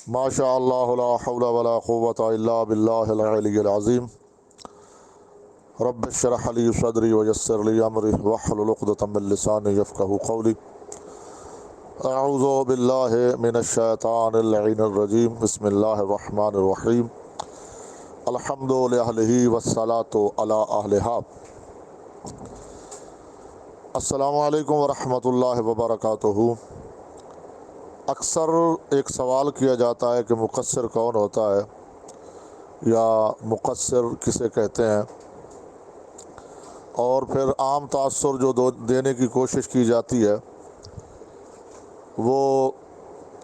ما شاء اللہ لا حول ولا قوۃ الا باللہ العلی العظیم رب اشرح لی صدری ویسر لی امری واحلل عقدۃ من لسانی یفقہوا قولی اعوذ باللہ من الشیطان اللعین الرجیم بسم اللہ الرحمن الرحیم الحمد للہ والصلاۃ علی اہلہا۔ السلام علیکم ورحمۃ اللہ وبرکاتہ۔ اکثر ایک سوال کیا جاتا ہے کہ مقصر کون ہوتا ہے یا مقصر کسے کہتے ہیں، اور پھر عام تاثر جو دینے کی کوشش کی جاتی ہے وہ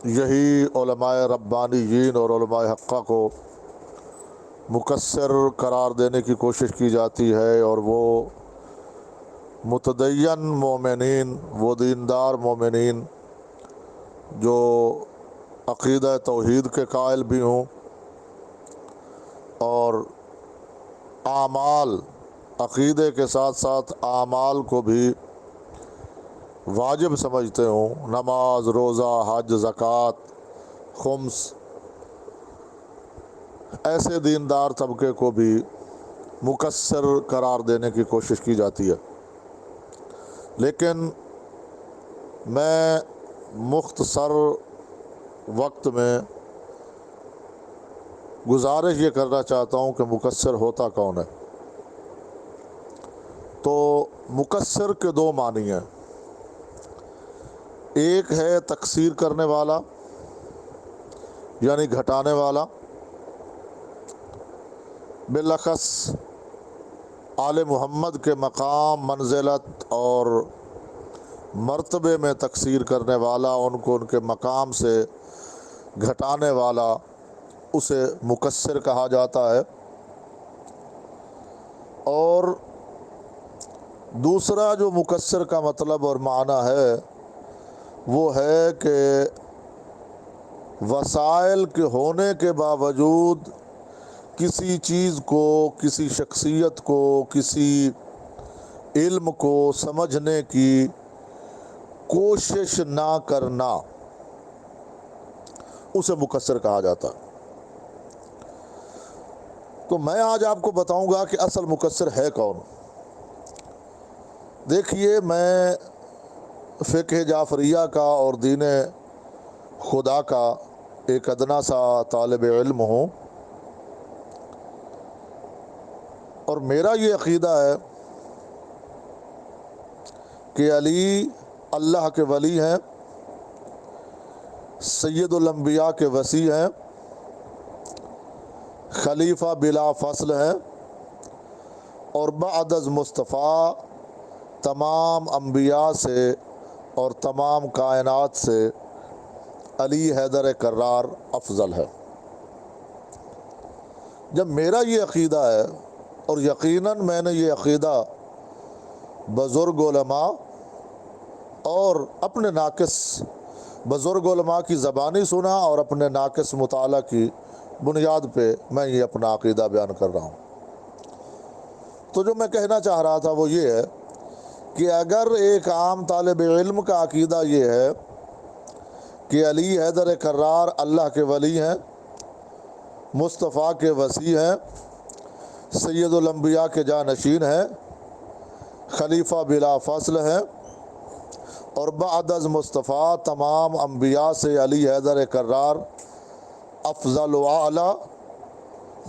یہی علماء ربانیین اور علماء حقہ کو مقصر قرار دینے کی کوشش کی جاتی ہے، اور وہ متدین مومنین، وہ دیندار مومنین جو عقیدہ توحید کے قائل بھی ہوں اور اعمال، عقیدے کے ساتھ ساتھ اعمال کو بھی واجب سمجھتے ہوں، نماز، روزہ، حج، زکوٰۃ، خمس، ایسے دیندار طبقے کو بھی مقصر قرار دینے کی کوشش کی جاتی ہے۔ لیکن میں مختصر وقت میں گزارش یہ کرنا چاہتا ہوں کہ مقصر ہوتا کون ہے۔ تو مقصر کے دو معنی ہیں، ایک ہے تقصیر کرنے والا یعنی گھٹانے والا، بالاخص آل محمد کے مقام، منزلت اور مرتبے میں تقصیر کرنے والا، ان کو ان کے مقام سے گھٹانے والا، اسے مقصر کہا جاتا ہے۔ اور دوسرا جو مقصر کا مطلب اور معنی ہے وہ ہے کہ وسائل کے ہونے کے باوجود کسی چیز کو، کسی شخصیت کو، کسی علم کو سمجھنے کی کوشش نہ کرنا، اسے مقصر کہا جاتا ہے۔ تو میں آج آپ کو بتاؤں گا کہ اصل مقصر ہے کون۔ دیکھیے، میں فقہ جعفریہ کا اور دین خدا کا ایک ادنا سا طالب علم ہوں، اور میرا یہ عقیدہ ہے کہ علی اللہ کے ولی ہیں، سید الانبیاء کے وصی ہیں، خلیفہ بلا فصل ہیں، اور بعد از مصطفیٰ تمام انبیاء سے اور تمام کائنات سے علی حیدر کرار افضل ہے۔ جب میرا یہ عقیدہ ہے، اور یقیناً میں نے یہ عقیدہ بزرگ علماء اور اپنے ناقص بزرگ علماء کی زبانی سنا اور اپنے ناقص مطالعہ کی بنیاد پہ میں یہ اپنا عقیدہ بیان کر رہا ہوں۔ تو جو میں کہنا چاہ رہا تھا وہ یہ ہے کہ اگر ایک عام طالب علم کا عقیدہ یہ ہے کہ علی حیدر کرار اللہ کے ولی ہیں، مصطفیٰ کے وصی ہیں، سید الانبیاء کے جانشین ہیں، خلیفہ بلا فصل ہیں، اور بعد از مصطفیٰ تمام انبیاء سے علی حیدر کرار افضل و اعلیٰ،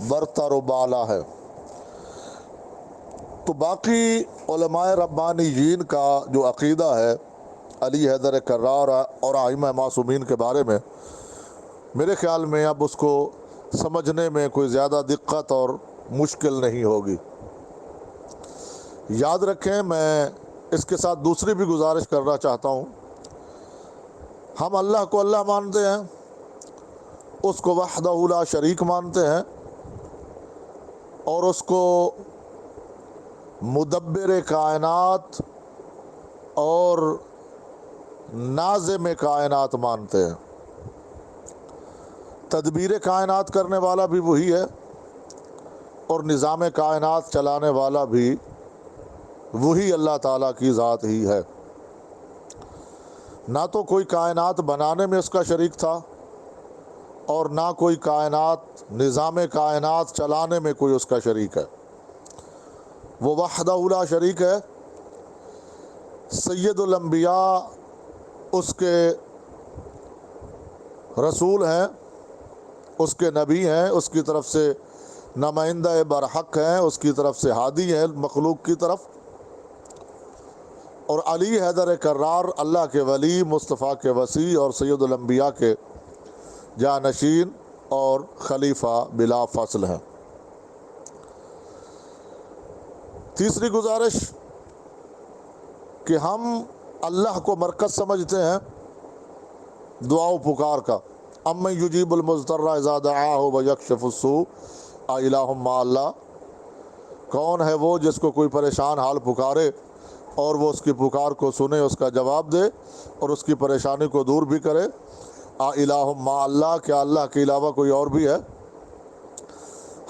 برتر و بالا ہے، تو باقی علماء ربانیین کا جو عقیدہ ہے علی حیدر کرار اور ائمہ معصومین کے بارے میں، میرے خیال میں اب اس کو سمجھنے میں کوئی زیادہ دقت اور مشکل نہیں ہوگی۔ یاد رکھیں، میں اس کے ساتھ دوسری بھی گزارش کرنا چاہتا ہوں۔ ہم اللہ کو اللہ مانتے ہیں، اس کو وحدہ لا شریک مانتے ہیں، اور اس کو مدبر کائنات اور ناظم کائنات مانتے ہیں۔ تدبیر کائنات کرنے والا بھی وہی ہے، اور نظام کائنات چلانے والا بھی وہی اللہ تعالیٰ کی ذات ہی ہے۔ نہ تو کوئی کائنات بنانے میں اس کا شریک تھا، اور نہ کوئی کائنات نظام کائنات چلانے میں کوئی اس کا شریک ہے۔ وہ وحدہ لا شریک ہے، سید الانبیاء اس کے رسول ہیں، اس کے نبی ہیں، اس کی طرف سے نمائندہ برحق ہیں، اس کی طرف سے ہادی ہیں مخلوق کی طرف۔ اور علی حیدر کرار اللہ کے ولی، مصطفیٰ کے وصی اور سید الانبیاء کے جانشین اور خلیفہ بلا فصل ہیں۔ تیسری گزارش کہ ہم اللہ کو مرکز سمجھتے ہیں دعا و پکار کا۔ امن یجیب المضطر اذا دعاہ ویکشف السوء االہ مع اللہ، کون ہے وہ جس کو کوئی پریشان حال پکارے اور وہ اس کی پکار کو سنے، اس کا جواب دے اور اس کی پریشانی کو دور بھی کرے۔ الہ مع اللہ، کیا اللہ کے علاوہ کوئی اور بھی ہے؟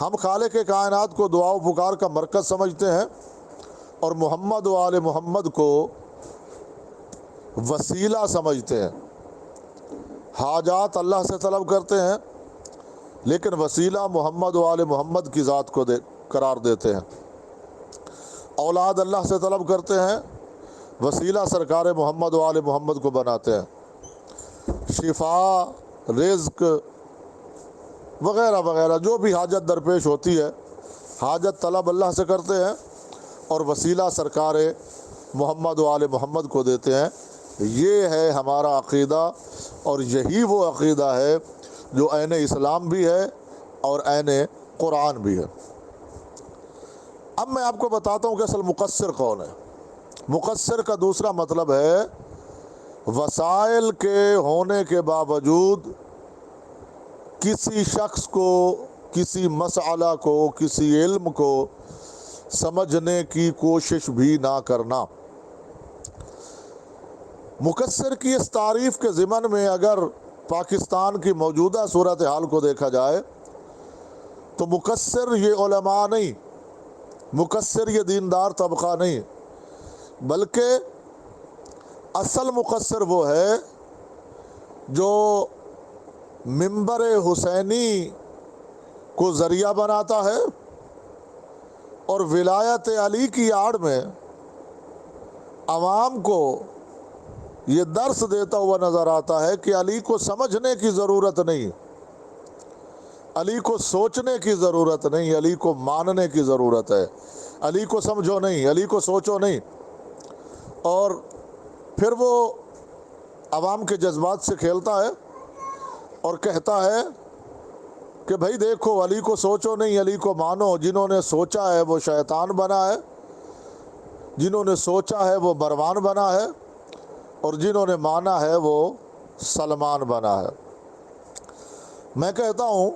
ہم خالق کائنات کو دعا و پکار کا مرکز سمجھتے ہیں اور محمد و آل محمد کو وسیلہ سمجھتے ہیں۔ حاجات اللہ سے طلب کرتے ہیں لیکن وسیلہ محمد و آل محمد کی ذات کو قرار دیتے ہیں۔ اولاد اللہ سے طلب کرتے ہیں، وسیلہ سرکار محمد و آل محمد کو بناتے ہیں۔ شفا، رزق وغیرہ وغیرہ جو بھی حاجت درپیش ہوتی ہے، حاجت طلب اللہ سے کرتے ہیں اور وسیلہ سرکار محمد و آل محمد کو دیتے ہیں۔ یہ ہے ہمارا عقیدہ، اور یہی وہ عقیدہ ہے جو عین اسلام بھی ہے اور عین قرآن بھی ہے۔ اب میں آپ کو بتاتا ہوں کہ اصل مقصر کون ہے۔ مقصر کا دوسرا مطلب ہے وسائل کے ہونے کے باوجود کسی شخص کو، کسی مسئلہ کو، کسی علم کو سمجھنے کی کوشش بھی نہ کرنا۔ مقصر کی اس تعریف کے ضمن میں اگر پاکستان کی موجودہ صورتحال کو دیکھا جائے تو مقصر یہ علماء نہیں، مقصر یہ دیندار طبقہ نہیں، بلکہ اصل مقصر وہ ہے جو منبر حسینی کو ذریعہ بناتا ہے اور ولایت علی کی آڑ میں عوام کو یہ درس دیتا ہوا نظر آتا ہے کہ علی کو سمجھنے کی ضرورت نہیں، علی کو سوچنے کی ضرورت نہیں، علی کو ماننے کی ضرورت ہے۔ علی کو سمجھو نہیں، علی کو سوچو نہیں، اور پھر وہ عوام کے جذبات سے کھیلتا ہے اور کہتا ہے کہ بھائی دیکھو، علی کو سوچو نہیں، علی کو مانو۔ جنہوں نے سوچا ہے وہ شیطان بنا ہے، جنہوں نے سوچا ہے وہ مروان بنا ہے، اور جنہوں نے مانا ہے وہ سلمان بنا ہے۔ میں کہتا ہوں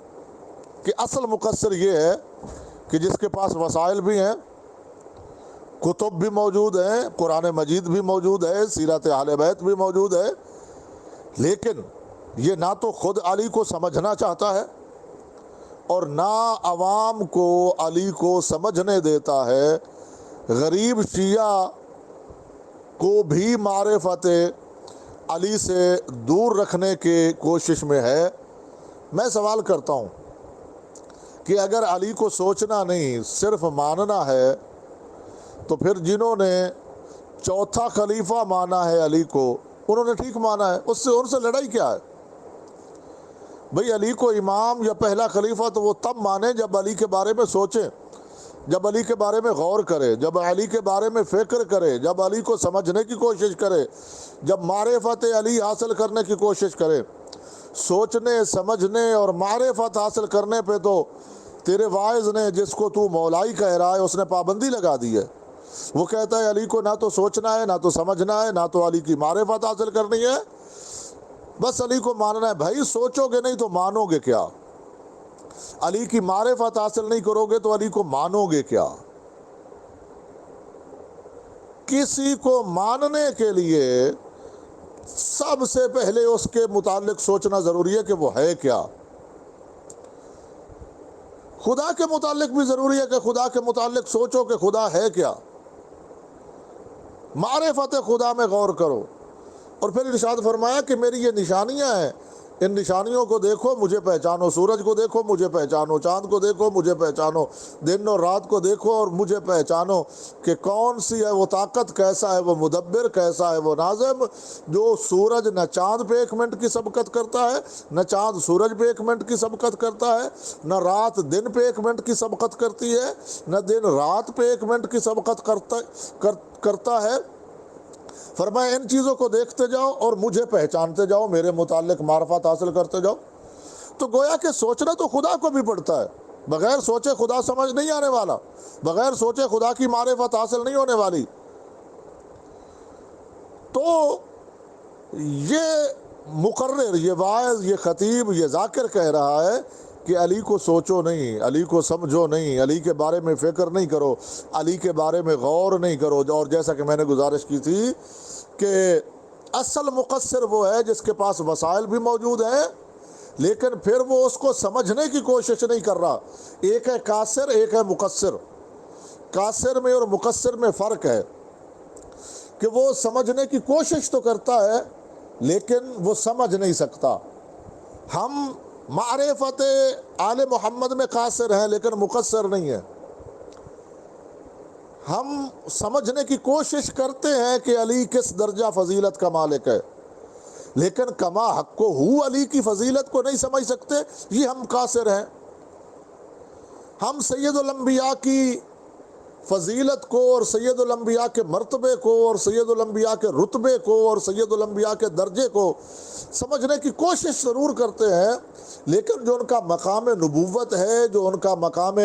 کہ اصل مقصر یہ ہے کہ جس کے پاس وسائل بھی ہیں، کتب بھی موجود ہیں، قرآن مجید بھی موجود ہے، سیرت اہل بیت بھی موجود ہے، لیکن یہ نہ تو خود علی کو سمجھنا چاہتا ہے اور نہ عوام کو علی کو سمجھنے دیتا ہے۔ غریب شیعہ کو بھی معرفت علی سے دور رکھنے کی کوشش میں ہے۔ میں سوال کرتا ہوں کہ اگر علی کو سوچنا نہیں، صرف ماننا ہے، تو پھر جنہوں نے چوتھا خلیفہ مانا ہے علی کو، انہوں نے ٹھیک مانا ہے، ان سے لڑائی کیا ہے؟ بھئی علی کو امام یا پہلا خلیفہ تو وہ تب مانے جب علی کے بارے میں سوچیں، جب علی کے بارے میں غور کرے، جب علی کے بارے میں فکر کرے، جب علی کو سمجھنے کی کوشش کرے، جب معرفت علی حاصل کرنے کی کوشش کرے۔ سوچنے، سمجھنے اور معرفت حاصل کرنے پہ تو تیرے واعظ نے، جس کو تو مولائی کہہ رہا ہے، اس نے پابندی لگا دی ہے۔ وہ کہتا ہے علی کو نہ تو سوچنا ہے، نہ تو سمجھنا ہے، نہ تو علی کی معرفت حاصل کرنی ہے، بس علی کو ماننا ہے۔ بھائی سوچو گے نہیں تو مانو گے کیا؟ علی کی معرفت حاصل نہیں کرو گے تو علی کو مانو گے کیا؟ کسی کو ماننے کے لیے سب سے پہلے اس کے متعلق سوچنا ضروری ہے کہ وہ ہے کیا۔ خدا کے متعلق بھی ضروری ہے کہ خدا کے متعلق سوچو کہ خدا ہے کیا۔ معرفت خدا میں غور کرو، اور پھر ارشاد فرمایا کہ میری یہ نشانیاں ہیں ان نشانیوں کو دیکھو مجھے پہچانو، سورج کو دیکھو مجھے پہچانو، چاند کو دیکھو مجھے پہچانو، دن اور رات کو دیکھو اور مجھے پہچانو کہ کون سی ہے وہ طاقت، کیسا ہے وہ مدبر، کیسا ہے وہ ناظم، جو سورج نہ چاند پہ 1 منٹ کی سبقت کرتا ہے، نہ چاند سورج پہ 1 منٹ کی سبقت کرتا ہے، نہ رات دن پہ 1 منٹ کی سبقت کرتی ہے، نہ دن رات پہ 1 منٹ کی سبقت کرتا ہے۔ فرمایا ان چیزوں کو دیکھتے جاؤ اور مجھے پہچانتے جاؤ، میرے متعلق معرفت حاصل کرتے جاؤ۔ تو گویا کہ سوچنا تو خدا کو بھی پڑتا ہے، بغیر سوچے خدا سمجھ نہیں آنے والا، بغیر سوچے خدا کی معرفت حاصل نہیں ہونے والی۔ تو یہ مقرر، یہ واعظ، یہ خطیب، یہ ذاکر کہہ رہا ہے کہ علی کو سوچو نہیں، علی کو سمجھو نہیں، علی کے بارے میں فکر نہیں کرو، علی کے بارے میں غور نہیں کرو۔ اور جیسا کہ میں نے گزارش کی تھی کہ اصل مقصر وہ ہے جس کے پاس وسائل بھی موجود ہیں لیکن پھر وہ اس کو سمجھنے کی کوشش نہیں کر رہا۔ ایک ہے قاصر، ایک ہے مقصر۔ قاصر میں اور مقصر میں فرق ہے کہ وہ سمجھنے کی کوشش تو کرتا ہے لیکن وہ سمجھ نہیں سکتا۔ ہم معرفت آل محمد میں قاصر ہیں لیکن مقصر نہیں ہیں۔ ہم سمجھنے کی کوشش کرتے ہیں کہ علی کس درجہ فضیلت کا مالک ہے، لیکن کما حق ہو علی کی فضیلت کو نہیں سمجھ سکتے، یہ ہم قاصر ہیں۔ ہم سید الانبیاء کی فضیلت کو اور سید الانبیاء کے مرتبے کو اور سید الانبیاء کے رتبے کو اور سید الانبیاء کے درجے کو سمجھنے کی کوشش ضرور کرتے ہیں، لیکن جو ان کا مقام نبوت ہے، جو ان کا مقام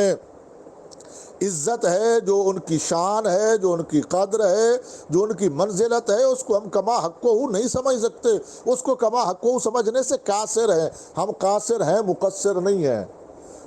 عزت ہے، جو ان کی شان ہے، جو ان کی قدر ہے، جو ان کی منزلت ہے، اس کو ہم کما حق نہیں سمجھ سکتے۔ اس کو کما حق سمجھنے سے قاصر ہیں۔ ہم قاصر ہیں، مقصر نہیں ہیں۔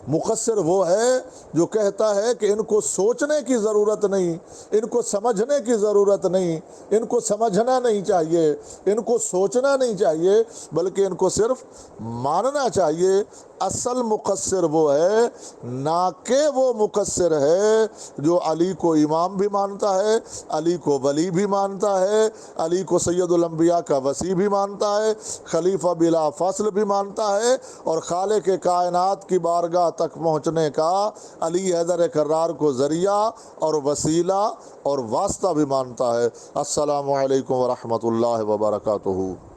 مقصر وہ ہے جو کہتا ہے کہ ان کو سوچنے کی ضرورت نہیں، ان کو سمجھنے کی ضرورت نہیں، ان کو سمجھنا نہیں چاہیے، ان کو سوچنا نہیں چاہیے، بلکہ ان کو صرف ماننا چاہیے۔ اصل مقصر وہ ہے، نہ کہ وہ مقصر ہے جو علی کو امام بھی مانتا ہے، علی کو ولی بھی مانتا ہے، علی کو سید الانبیاء کا وصی بھی مانتا ہے، خلیفہ بلا فصل بھی مانتا ہے، اور خالق کائنات کی بارگاہ تک پہنچنے کا علی حیدر کرار کو ذریعہ اور وسیلہ اور واسطہ بھی مانتا ہے۔ السلام علیکم ورحمۃ اللہ وبرکاتہ۔